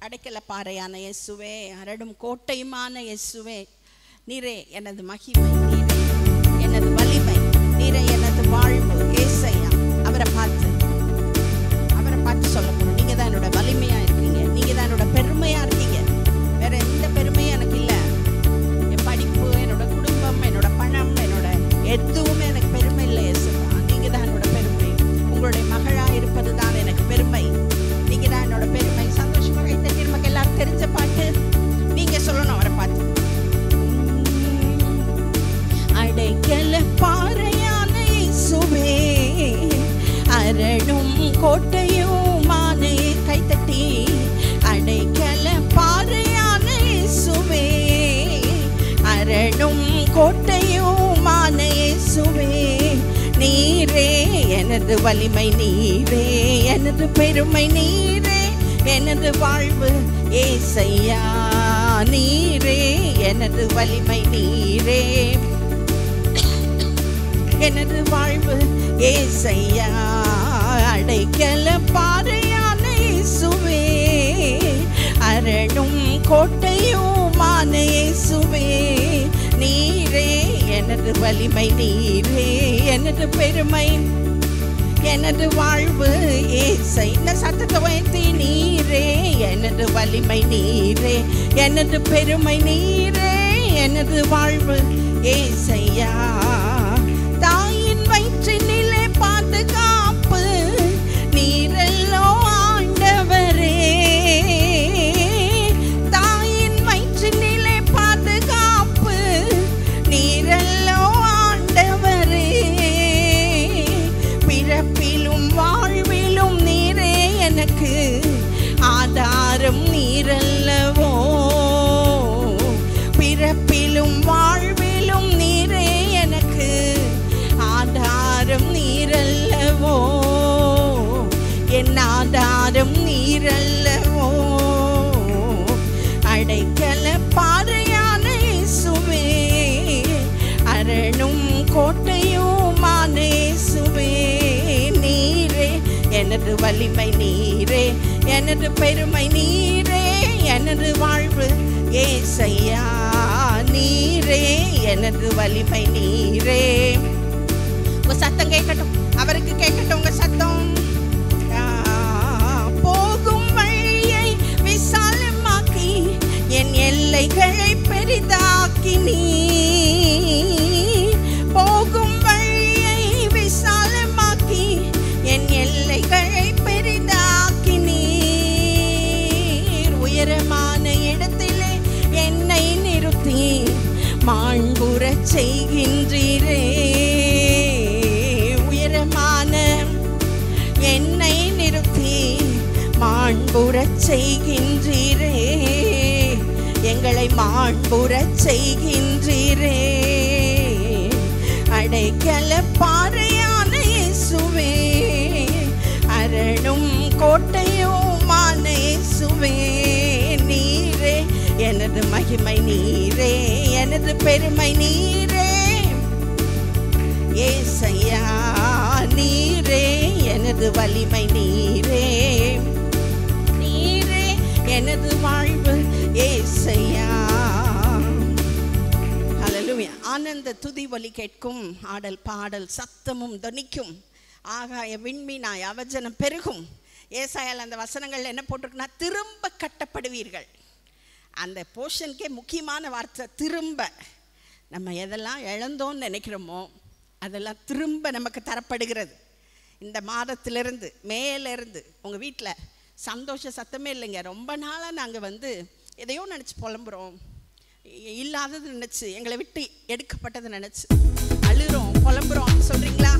அடைக்கல பாறையான இயேசுவே, அரடும் கோட்டையுமான இயேசுவே, நீரே எனது மகிமை, நீரே எனது வலிமை, நீரே எனது வாழ்வு. ஏசையா அவரை பார்த்து சொல்ல போறோம், நீங்க தான் என்னோட வலிமையா இருக்கீங்க, நீங்க தான் என்னோட பெருமையா இருக்கீங்க. வேற எந்த பெருமையும் எனக்கு இல்லை. என் படிப்பு, என்னோட குடும்பம், என்னோட பணம், என்னோட எதுவுமே எனக்கு பெருமை இல்லை. இயேசுவா, நீங்க தான் என்னோட பெருமை. உங்களுடைய மகளா இருப்பது தான் எனக்கு பெருமை. நீங்க தான் என்னோட பெருமை. சந்தோஷமாக இந்த நமக்கு எல்லாரும் தெரிஞ்ச பாட்டு நீங்க சொல்லணும் அவரை பார்த்து. அடைக்கல பாறையான இயேசுவே, அரணும் கோட்டையுமான, கைத்தட்டி. அடைக்கல பாறையான இயேசுவே, அரணும் கோட்டையுமான இயேசுவே, நீரே எனது வலிமை, நீரே எனது பெருமை, நீரே எனது வாழ்வு. ஏசையா நீரே எனது வலிமை, நீரே எனது வாழ்வு. ஏசையா அடைக்கல பாறையான இயேசுவே, அரணும் கோட்டையுமான இயேசுவே, நீரே எனது வலிமை, நீரே எனது பெருமை, எனது வாழ்வு. ஏசை இந்த சத்தத்தை உயர்த்தி, நீரே எனது வலிமை, நீரே எனது பெருமை, நீரே எனது வாழ்வு. ஏசையா தாயின் வயிற்றினிலே பாதுகாப்பு, நீரல்லோ ஆண்டவரே. தாயின் வயிற்றினிலே பாதுகாப்பு, நீரல்லோ ஆண்டவரே. பிறப்பிலும் வாழ்விலும் நீரே எனக்கு ஆதாரம், நீரல்லவோ. பிறப்பிலும் வாழ்விலும் நீரே எனக்கு ஆதாரம், நீரல்லவோ. என் ஆதாரம் நீரல்லவோ. அடைக்கல பாறையான இயேசுவே, அரணும் கோட்டையுமான இயேசுவே, நீரே எனது வலிமை, நீரே எனது பெருமை, நீரே எனது வாழ்வு. ஏசையா நீரே எனது வலிமை, நீரே. உங்க சத்தம் கேட்கட்டும், அவருக்கு கேட்கட்டும் உங்க சத்தம். போகும் வழியை விசாலமாக்கி, என் எல்லைகளை பெரிதாக்கி, நீ போகும் வழியை விசாலமாக்கி, என் எல்லைகளை பெரிதாக்கி, நீர் உயரமான இடத்திலே என்னை நிறுத்தி மாண்புறச் செய்கின்றீரே. உயரமான என்னை நிறுத்தி மாண்புறச் செய்கின்றீரே, எங்களை மாண்புறச் செய்கின்றீரே. அடைக்கல பாறையான இயேசுவே, அரணும் கோட்டையுமான இயேசுவே, நீரே எனது மகிமை, நீரே எனது பெருமை, நீரே. ஏசையா நீரே எனது வலிமை, நீரே நீரே எனது வாழ்வு. ஏசையா ஹல்லேலூயா. ஆனந்த துதி ஒலி கேட்கும், ஆடல் பாடல் சத்தமும் தொனிக்கும், ஆகாய விண்மீனாய் அவஜனம் பெருகும். ஏசாயால் அந்த வசனங்கள் என்ன போட்டிருக்குன்னா, திரும்ப கட்டப்படுவீர்கள். அந்த போர்ஷனுக்கே முக்கியமான வார்த்தை திரும்ப. நம்ம எதெல்லாம் இழந்தோன்னு நினைக்கிறோமோ அதெல்லாம் திரும்ப நமக்கு தரப்படுகிறது. இந்த மாதத்திலிருந்து மேலேருந்து உங்கள் வீட்டில் சந்தோஷ சத்தமே இல்லைங்க. ரொம்ப நாளாக நாங்கள் எதையோ நினச்சி புலம்புறோம், இல்லாதது நினச்சி, எங்களை விட்டு எடுக்கப்பட்டதை நினச்சி அழுகிறோம், புலம்புறோம். சொல்கிறீங்களா?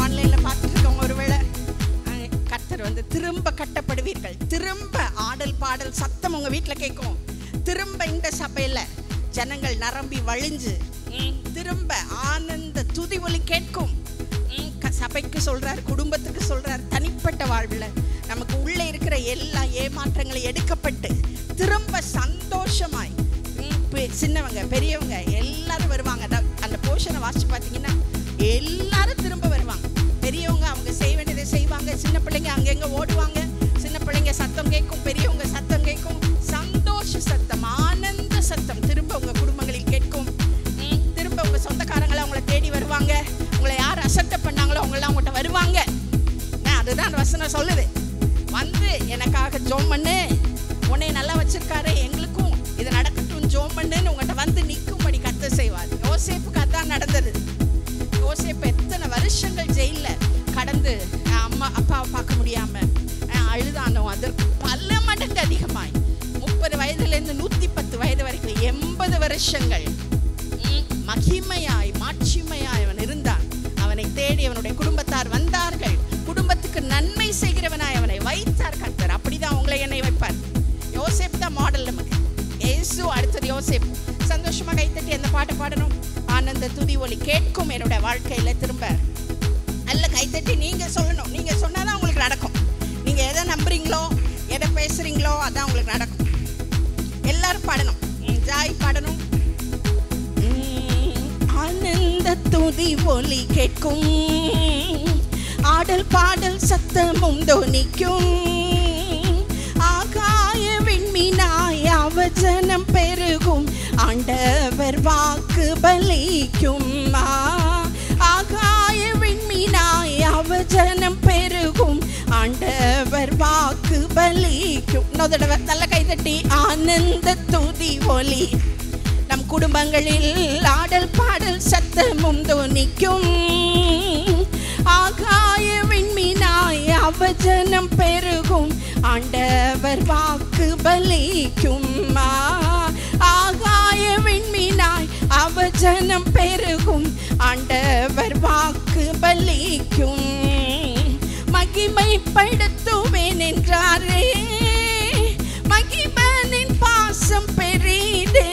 ஆன்லைனில் பார்த்துருக்கவங்க ஒருவேளை கர்த்தர் திரும்ப கட்டப்படுவீர்கள். திரும்ப ஆடல் பாடல் சத்தம் உங்கள் வீட்டில் கேட்கும். திரும்ப இந்த சபையில் ஜனங்கள் நரம்பி வழிஞ்சு திரும்ப ஆனந்த துதி ஒலி கேட்கும். சபைக்கு சொல்றார், குடும்பத்துக்கு சொல்றார், தனிப்பட்ட வாழ்வில் நமக்கு உள்ளே இருக்கிற எல்லா ஏமாற்றங்களும் எடுக்கப்பட்டு திரும்ப சந்தோஷமாய் சின்னவங்க பெரியவங்க எல்லாரும் வருவாங்க. அந்த போர்ஷனை வாசிச்சு பார்த்தீங்கன்னா எல்லாரும் திரும்ப வருவாங்க. பெரியவங்க அவங்க செய்ய வேண்டியதை செய்வாங்க, சின்ன பிள்ளைங்க அங்கங்க ஓடுவாங்க, சின்ன பிள்ளைங்க சத்தம் கேட்கும், பெரியவங்க சத்தம் கேட்கும். அவங்களாம் உங்கள்கிட்ட வருவாங்க. அதுதான் அந்த வசனம் சொல்லுது. வந்து எனக்காக ஜெபம் பண்ணு, உன்னை நல்லா வச்சிருக்காரு, எங்களுக்கும் இது நடக்கட்டும் ஜெபம் பண்ணுன்னு உங்கள்கிட்ட வந்து நிற்கும்படி கர்த்தர் செய்வார். யோசேப்புக்கு அதான் நடந்தது. யோசேப்பு எத்தனை வருஷங்கள் ஜெயிலில் கடந்து அம்மா அப்பாவை பார்க்க முடியாம அழுதானோ அதற்கு பல மடங்கு அதிகமாய் 30 வயதுலேருந்து 110 வயது வரைக்கும் 80 வருஷங்கள் மகிமையாய் மாட்சிமையாய் அவன் இருந்தான். அவனை தேடி அவனுடைய குடும்பத்தார் வந்தார்கள். குடும்பத்துக்கு நன்மை செய்கிறவனாய் அவனை வைத்தார் கர்த்தர். அப்படிதான் உங்களை என்னை வைப்பார். யோசேப்பு தான் மாடல் நமக்கு. இயேசு அடுத்தது யோசேப்பு. சந்தோஷமா கைத்தட்டி அந்த பாட்டை பாடணும். ஆனந்த துதி ஒலி கேட்கும் என்னுடைய வாழ்க்கையில திரும்ப நல்ல கைத்தட்டி நீங்க சொல்லணும். நீங்க சொன்னாதான் உங்களுக்கு நடக்கும். நீங்க எதை நம்புறீங்களோ எதை பேசுறீங்களோ அதான் உங்களுக்கு நடக்கும். எல்லாரும் பாடணும். ஜாய் பாடணும். ஆனந்த துதி ஒலி கேட்கும், ஆடல் பாடல் சத்தமும் தொனிக்கும், ஆகாய விண்மீனாய் அவஜனம் பெருகும், ஆண்டவர் வாக்கு பலிக்கும். ஆகாய விண்மீனாய் அவஜனம் பெருகும், ஆண்டவர் வாக்கு பலிக்கும். இன்னொரு தடவை நல்ல கைதட்டி ஆனந்த துதி ஒலி. நம் குடும்பங்களில் ஆடல் பாடல் சத்தமும் தொனிக்கும், ஆகாய விண்மீனாய் அவஜனம் பெருகும், ஆண்டவர் வாக்கு பலிக்கும். ஆகாய விண்மீனாய் அவஜனம் பெருகும், ஆண்டவர் வாக்கு பலிக்கும். மகிமைப்படுத்துவேன் என்றாரே, மகிமனின் பாசம் பெரிதே,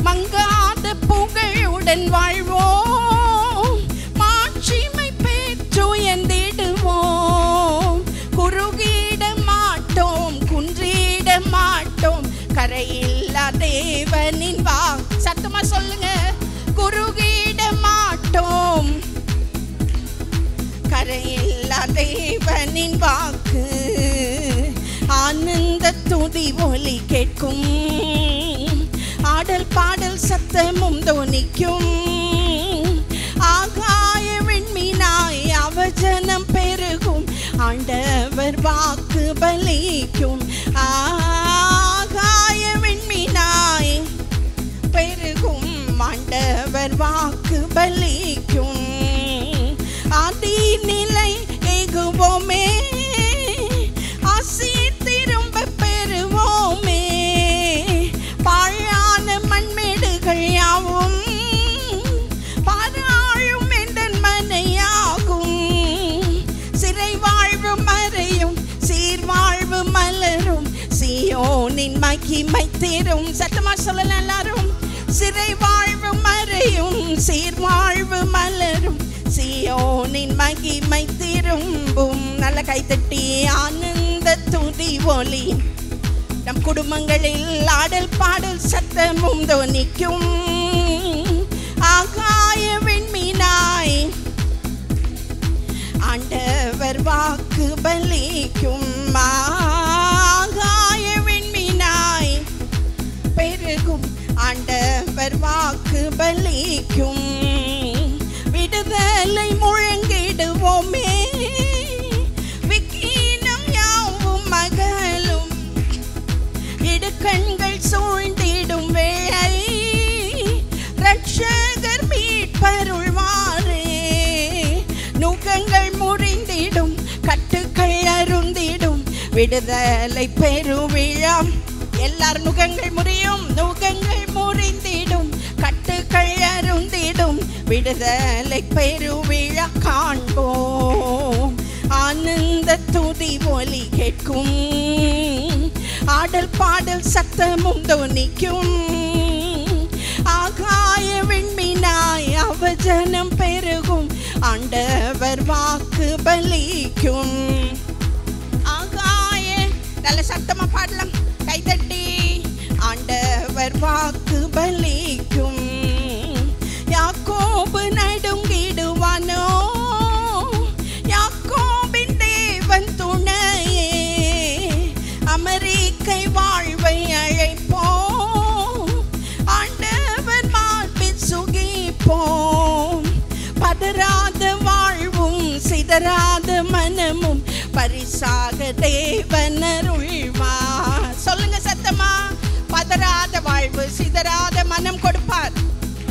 மங்காத புகழுடன் வாழ்வோம், மாட்சிமை பெற்று எந்திடுவோம், குறுகிட மாட்டோம் குன்றிட மாட்டோம், கரையில்லா தேவனின் வா. சத்தமா சொல்லுங்க. குறுகிட மாட்டோம், கரையில்லா தேவனின் வாக்கு. ஆனந்த துதி ஒலி கேட்கும், ஆடல் பாடல் சத்தமும் தொனிக்கும், ஆகாய விண்மீனாய் அவஜனம் பெருகும், ஆண்டவர் வாக்கு பலிக்கும். ஆகாய விண்மீனாய் பெருகும், ஆண்டவர் வாக்கு பலிக்கும். ஆதி நிலை ஏகுவோமே, ஆசி திரும்ப பெறுவோமே, பாழான மண்மேடுகள் யாவும் பாராளும் எந்தன் மனையாகும், சிறை வாழ்வு மறையும் சீர்வாழ்வு மலரும், சீயோனின் மகிமை தீரும். சத்தமா சொல்லலாம் எல்லாரும். சிறை வாழ்வு மறையும் சீர்வாழ்வு மலரும், சீயோனின் மகிமை திரும்பும். நல்ல கைத்தட்டி ஆனந்த துதி ஒலி. நம் குடும்பங்களில் ஆடல் பாடல் சத்தமும் தொனிக்கும், ஆகாய விண்மீனாய் ஆண்டவர் வாக்கு பலிக்கும். ஆகாய விண்மீனாய் பெருகும், ஆண்டவர் வாக்கு பலிக்கும். விடுதலை முழங்கிடுவோமே, விக்கீனம் யாவும் மகளும், இடுக்கண்கள் சூழ்ந்திடும் வேளை, ரட்சகர் மீட்பருள்வாரே, நுகங்கள் முறிந்திடும் கட்டுக்கள் அருந்திடும், விடுதலை பெருவிழா. எல்லார் நுகங்கள் முறியும், நுகங்கள் முறிந்திடும், கட்டுக்கள் அருந்திடும், விடுதலை பெருவிழா காண்போம். ஆனந்த துதி ஒலி கேட்கும், ஆடல் பாடல் சத்தமும் தொனிக்கும், ஆகாய விண்மீனாய் அவஜனம் பெருகும், ஆண்டவர் வாக்கு பலிக்கும். ஆகாய நல்ல சத்தமா பாடலாம் கைதட்டி. ஆண்டவர் வாக்கு பலிக்கும். யாக்கோபு நடுங்கிடுவானோ, யாக்கோபின் தேவன் துணையே, அமெரிக்கை வாழ்வை அழைப்போம், ஆண்டவர் மார்பில் சுகிப்போம், பதறாத வாழ் பரிசாக தேவன் அருள்வார். சொல்லுங்க சத்தமா. பதறாத வாழ்வு, சிதறாத மனம் கொடுப்பார்.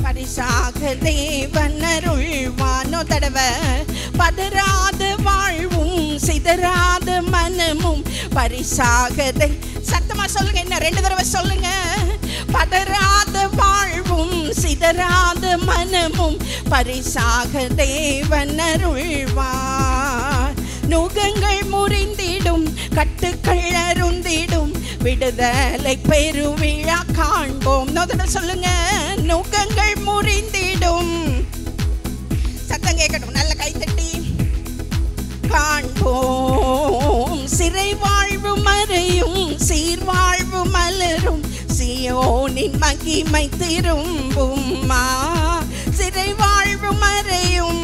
பரிசாக தேவன் அருள்வார். நோ தடவை. பதறாத வாழ்வும் சிதறாத மனமும் பரிசாக சத்தமா சொல்லுங்க. என்ன 2 தடவை சொல்லுங்க. பதறாத வாழ்வும் சிதறாத மனமும் பரிசாக தேவன் அருள்வார். நுகங்கள் முறிந்திடும், கட்டுக்கள் அருந்திடும், விடுதலை பெருவிழா காண்போம். நோதட சொல்லுங்க. நுகங்கள் முறிந்திடும், சத்தம் கேட்கட்டும், நல்ல கைத்தட்டி காண்போம். சிறை வாழ்வு மறையும், சீர்வாழ்வு மலரும், சியோனின் மகிமை திரும்பும். சிறை வாழ்வு மறையும்,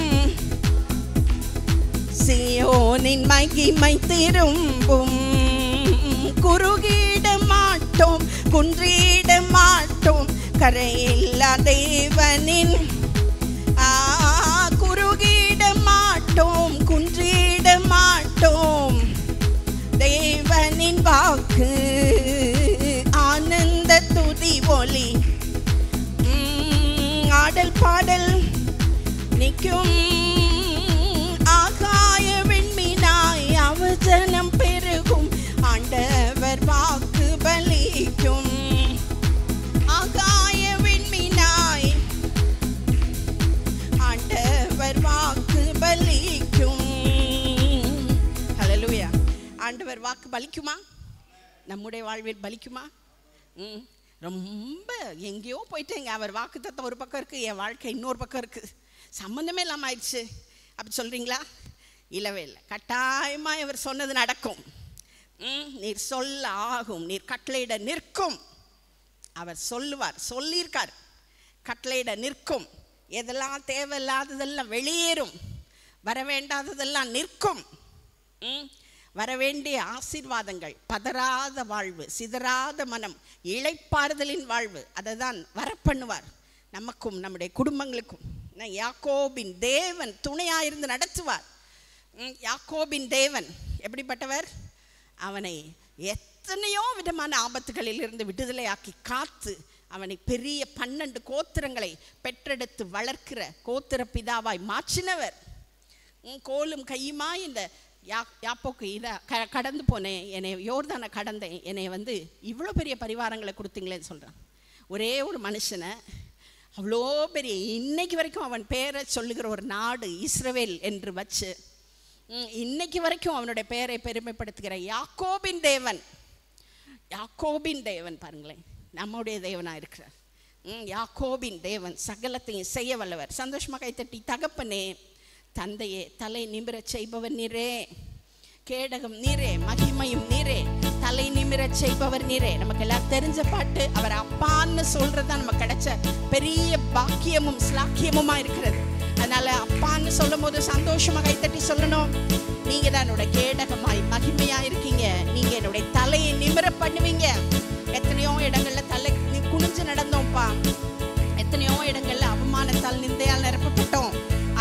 சியோனின் மகிமை திரும்பும். குறுகிட மாட்டோம், குன்றிட மாட்டோம், கரையில்லா தேவனின். குறுகிட மாட்டோம், குன்றிட மாட்டோம், தேவனின் வாக்கு ஆனந்த துதி ஒலி. ஆடல் பாடல் நிற்கும், ஆகாய விண்மீனாய் அவசனம் பெருகும், ஆண்டவர் வாக்கு பலிக்கும். ஆகாய விண்மீனாய் ஆண்டவர் வாக்கு பலிக்கும். ஹல்லேலூயா. ஆண்டவர் வாக்கு பலிக்குமா? நம்முடைய வாழ்வில் பலிக்குமா? ரொம்ப எங்கேயோ போயிட்டேங்க. அவர் வாக்கு தத்தம் ஒரு பக்கம் இருக்குது, என் வாழ்க்கை இன்னொரு பக்கம் இருக்குது, சம்மந்தமே இல்லாமல் ஆயிடுச்சு அப்படி சொல்கிறீங்களா? இல்லவே இல்லை. கட்டாயமாக இவர் சொன்னது நடக்கும். நீர் சொல்ல ஆகும், நீர் கட்டளையிட நிற்கும். அவர் சொல்லுவார், சொல்லியிருக்கார், கட்டளையிட நிற்கும். எதெல்லாம் தேவையில்லாததெல்லாம் வெளியேறும், வர வேண்டாததெல்லாம் நிற்கும். வரவேண்டிய ஆசீர்வாதங்கள், பதறாத வாழ்வு, சிதறாத மனம், இளைப்பாறுதலின் வாழ்வு, அதை தான் வரப்பண்ணுவார் நமக்கும் நம்முடைய குடும்பங்களுக்கும். யாக்கோபின் தேவன் துணையாயிருந்து நடத்துவார். யாக்கோபின் தேவன் எப்படிப்பட்டவர்? அவனை எத்தனையோ விதமான ஆபத்துகளில் இருந்து விடுதலையாக்கி காத்து அவனை பெரிய 12 கோத்திரங்களை பெற்றெடுத்து வளர்க்கிற கோத்திர பிதாவாய் மாற்றினவர். கோலும் கையுமா இந்த யாப்போக்கு இதை கடந்து போனேன், என்னை யோர்தானை கடந்தேன், என்னை இவ்வளோ பெரிய பரிவாரங்களை கொடுத்தீங்களேன்னு சொல்கிறான். ஒரே ஒரு மனுஷனை அவ்வளோ பெரிய, இன்னைக்கு வரைக்கும் அவன் பேரை சொல்லுகிற ஒரு நாடு இஸ்ரவேல் என்று வச்சு இன்னைக்கு வரைக்கும் அவனுடைய பெயரை பெருமைப்படுத்துகிற யாக்கோபின் தேவன். யாக்கோபின் தேவன் பாருங்களேன், நம்முடைய தேவனாக இருக்கிறார். யாக்கோபின் தேவன் சகலத்தையும் செய்ய வல்லவர். சந்தோஷமாக கைத்தட்டி, தகப்பனே, தந்தையே, தலை நிமிரச் செய்பவர் நீரே, கேடகம் நீரே, மகிமையும் நீரே, தலை நிமிரச் செய்பவர் நீரே. நமக்கு எல்லாம் தெரிஞ்ச பாட்டு. அவர் அப்பான்னு சொல்றதுதான் நமக்கு கிடைச்ச பெரிய பாக்கியமும் ஸ்லாக்கியமுமா இருக்கிறது. அதனால அப்பான்னு சொல்லும் போது சந்தோஷமா கைத்தட்டி சொல்லணும். நீங்க தான் என்னோட கேடகமாய் மகிமையா இருக்கீங்க. நீங்க என்னுடைய தலையை நிமிர பண்ணுவீங்க. எத்தனையோ இடங்கள்ல தலை குனிஞ்சு நடந்தோம்ப்பா, எத்தனையோ இடங்கள்ல அவமானத்தால் நிந்தையால் நிரப்பப்பட்டோம்.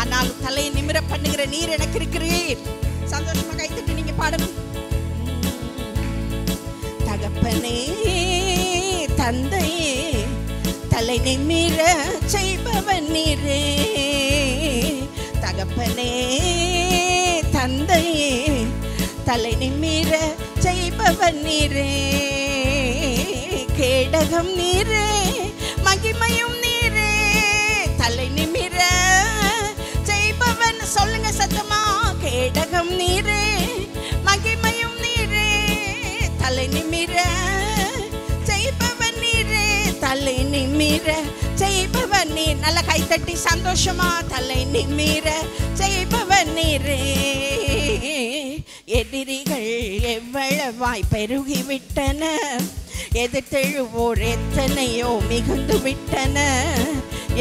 ஆனாலும் தலையை நிமிர பண்ணுகிற நீர் எனக்கு இருக்கிறீர். சந்தோஷமா கைத்தட்டி நீங்க பாடணும். தகப்பனே, தந்தையே, தலை நிமிர செய்பவன் நீரே. தகப்பனே, தந்தையே, தலை நிமிர செய்பவன் நீரே, கேடகம் நீரே, மகிமையும் நீரே, தலை நிமிர செய்பவன். சொல்லுங்க சத்தமா. கேடகம் நீரே, மகிமையும் நீரே, தலை நிமிர செய்பவன் நீரே, தலை நிமிர செய்பவன் நீர். நல்ல கைத்தட்டி சந்தோஷமா. தலை நிமிர செய்பவன் நீரே. எதிரிகள் எவ்வளவாய் பெருகிவிட்டன, எதிர்த்தெழுவோர் எத்தனையோ மிகுந்து விட்டன.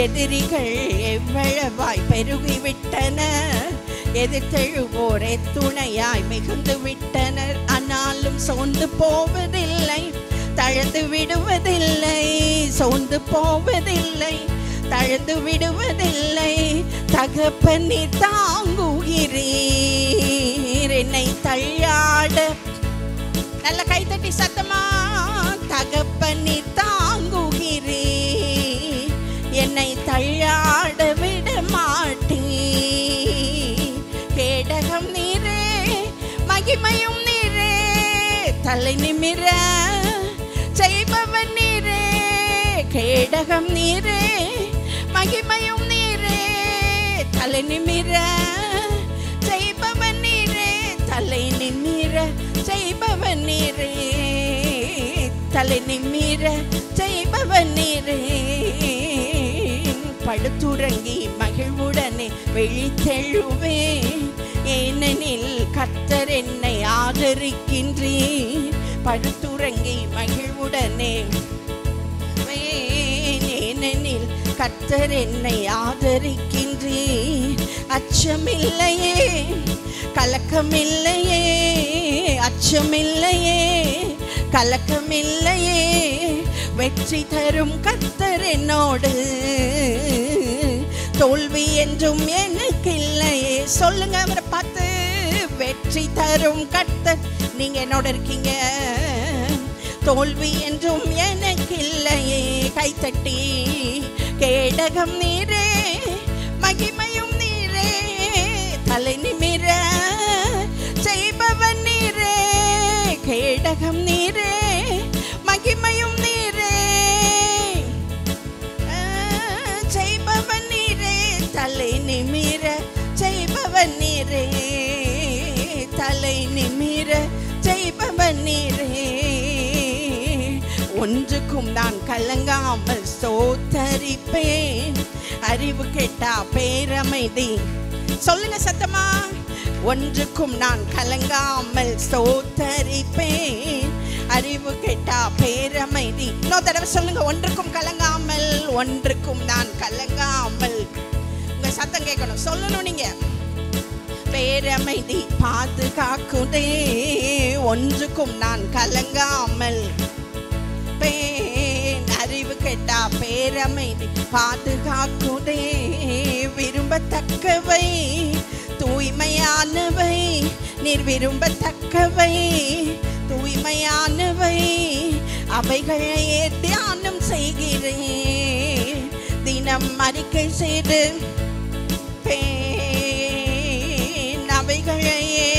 எதிரிகள் எவ்வளவாய் பெருகிவிட்டன, எதிர்த்தெழுவோர் எத்துணையாய் மிகுந்து விட்டனர். ஆனாலும் சோர்ந்து போவதில்லை, தளர்ந்து விடுவதில்லை, சோர்ந்து போவதில்லை, தளர்ந்து விடுவதில்லை. தகப்பனே தாங்குகிறீர், என்னை தள்ளாட நல்ல கைத்தட்டி சத்தமா தகப்பனி தாங்குகிறே என்னை தள்ளாட விட மாட்டே கேடகம் நீரே மகிமையும் நீரே தலை நிமிர செய்பவன் நீரே கேடகம் நீரே மகிமையும் நீரே தலை நிமிர செய்பவன் நீரே தலை நிமிர செய்பவன் நீரே தலை நிமிர செய்பவன் நீரே படுத்துறங்கி மகிழ்வுடனே விழித்தெழுவேன் ஏனெனில் கர்த்தர் என்னை ஆதரிக்கின்றேன் படுத்துறங்கி மகிழ்வுடனே ஏனெனில் கர்த்தர் என்னை ஆதரிக்கின்றேன் அச்சமில்லையே கலக்கமில்லையே அச்சமில்லையே கலக்கமில்லையே வெற்றி தரும் கர்த்தர் என்னோடு தோல்வி என்றும் எனக்கு இல்லையே சொல்லுங்க அவரை பார்த்து வெற்றி தரும் கர்த்தர் நீங்க என்னோட இருக்கீங்க தோல்வி என்றும் எனக்கு இல்லையே கைத்தட்டி கேடகம் நீரே மகிமையும் நீரே தலை நிமிர செய்பவன் நீரே கேடகம் நீரே மகிமையும் நீரே செய்பவன் நீரே தலை நிமிர செய்பவன் நீரே தலை நிமிர செய்பவன் நீரே ஒன்றுக்கும் நான் கலங்காமல் ஸ்தோத்தரிப்பேன் அறிவு கேட்டா பேரமைதி சொல்லுங்க சத்தமா ஒன்றுக்கும் நான் கலங்காமல் ஸ்தோத்தரிப்பேன் அறிவு கேட்டா பேரமைதி இன்னொரு தடவை சொல்லுங்க ஒன்றுக்கும் கலங்காமல் ஒன்றுக்கும் நான் கலங்காமல் உங்க சத்தம் கேட்கணும் சொல்லணும் நீங்க பேரமைதி பாதுகாக்குதே ஒன்றுக்கும் நான் கலங்காமல் அறிவு கேட்டா பேரமைதி பாதுகாக்குதே விரும்பத்தக்கவை தூய்மையானவை நீர் விரும்பத்தக்கவை தூய்மையானவை அவைகளையே தியானம் செய்கிறேன் தினம் அறிக்கை செய்து அவைகளையே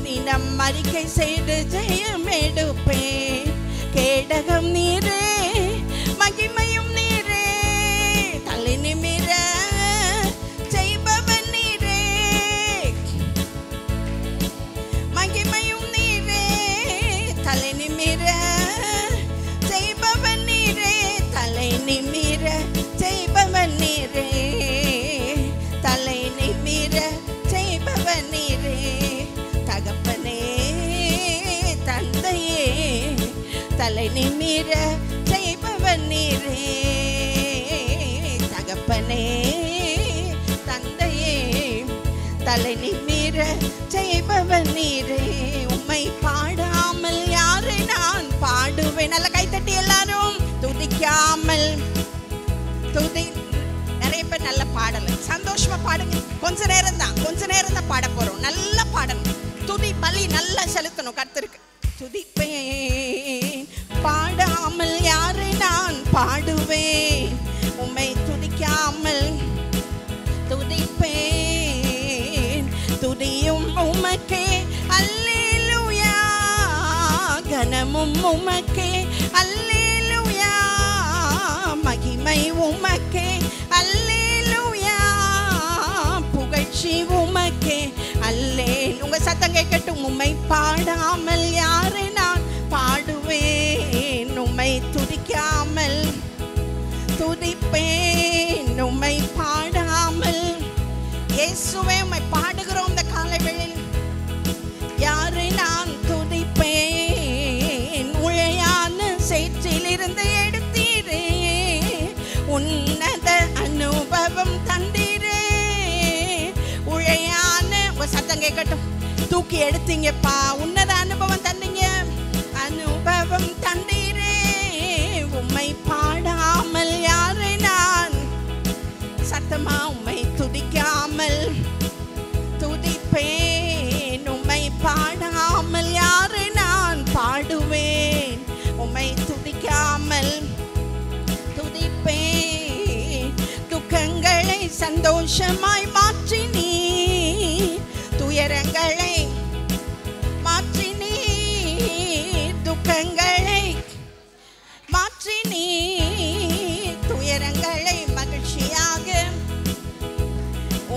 தினம் அறிக்கை செய்து ஜெயம் எடுப்பேன் கேடகம் நீரே மகிமையும் நீரே தலை நிமிர செய்பவன் நீரே மகிமையும் நீரே தலை நிமிர செய்பவன் நீரே தலை நிமிர செய்பவன் நீரே தலை நிமிர செய்பவன் நீரே தகப்பனே தந்தையே தலை நிமிர செய்பவன் நீரே தகப்பனே தந்தையே தலை நிமிர செய்பவன் நீரே உம்மை பாடாமல் யாரை நான் பாடுவேன் நல்ல கைத்தட்டி எல்லாரும் துதிக்காமல் துதி நிறைய பேர் நல்ல பாடல சந்தோஷமா பாடுங்க கொஞ்ச நேரம் தான் பாட போறோம் நல்லா பாடணும் துதி பலி நல்லா செலுத்தணும் கர்த்தருக்கு துதிப்பேன் பாடாமல் யாரை நான் பாடுவேன் உம்மை துதிக்காமல் துதிப்பேன் துதியும் உமக்கே அல்லேலூயா கனமும் உமக்கே அல்லேலூயா மகிமை உமக்கே அல்லேலூயா புகழ்ச்சி உமக்கே அல்லேலூயா உங்க சத்தம் கேட்கட்டும் உம்மை பாடாமல் யாரை நான் பாடுவேன் உம்மை துதிக்காமல் துதிப்பேன் உம்மை பாடாமல் இயேசுவே உம்மை பாடுகிறோம் இந்த காலை வேளையில் யாரை நான் துதிப்பேன் உழையான சேற்றிலிருந்து எடுத்தீரே உன்னத அனுபவம் தந்தீரே உழையான சத்தம் கேட்கட்டும் தூக்கி எடுத்தீங்கப்பா உன்னத அனுபவம் தந்தீங்க அனுபவம் தந்தீரே உம்மை பாடாமல் யாரை நான் சத்தமா உம்மை துதிக்காமல் சந்தோஷமாய் மாற்றி நீ துயரங்களை மாற்றி நீ துக்கங்களை மாற்றி நீ துயரங்களை மகிழ்ச்சியாக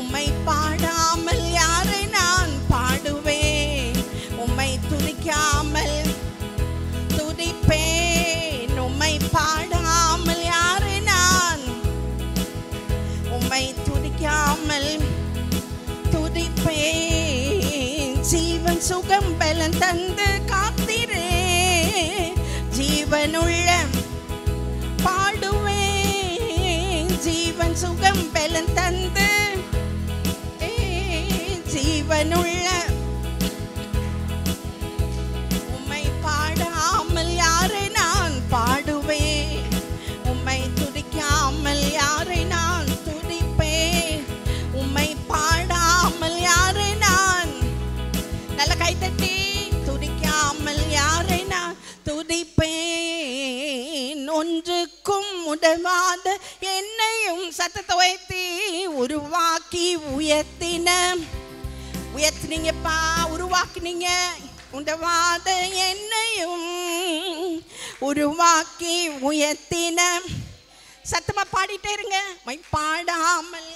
உம்மை பாடாமல் யாரை நான் பாடுவேன் உம்மை துதிக்காமல் துதிப்பேன் உம்மை பாடாமல் யாரை நான் உம்மை துதிக்காமல் துதிப்பேன் ஜீவன் சுகம் பலன் தந்து காத்திரே ஜீவனுள்ள பாடுவேன் ஜீவன் சுகம் பலன் தந்து ஜீவனுள்ள உம்மை பாடாமல் யாரை நான் பாடுவேன் உம்மை துதிக்காமல் யாரை நான் துதிப்பேன் உம்மை பாடாமல் யாரை நான் நல்ல கைத்தட்டி துதிக்காமல் யாரை நான் துதிப்பேன் ஒன்றுக்கும் உதவாத என்னையும் சத்தத்தை உயர்த்தி உருவாக்கி உயர்த்தினீங்கப்பா உருவாக்கினீங்க உதவாத என்னையும் உருவாக்கி உயர்த்தின சத்தமா பாடிட்டே இருங்க மை பாடாமல்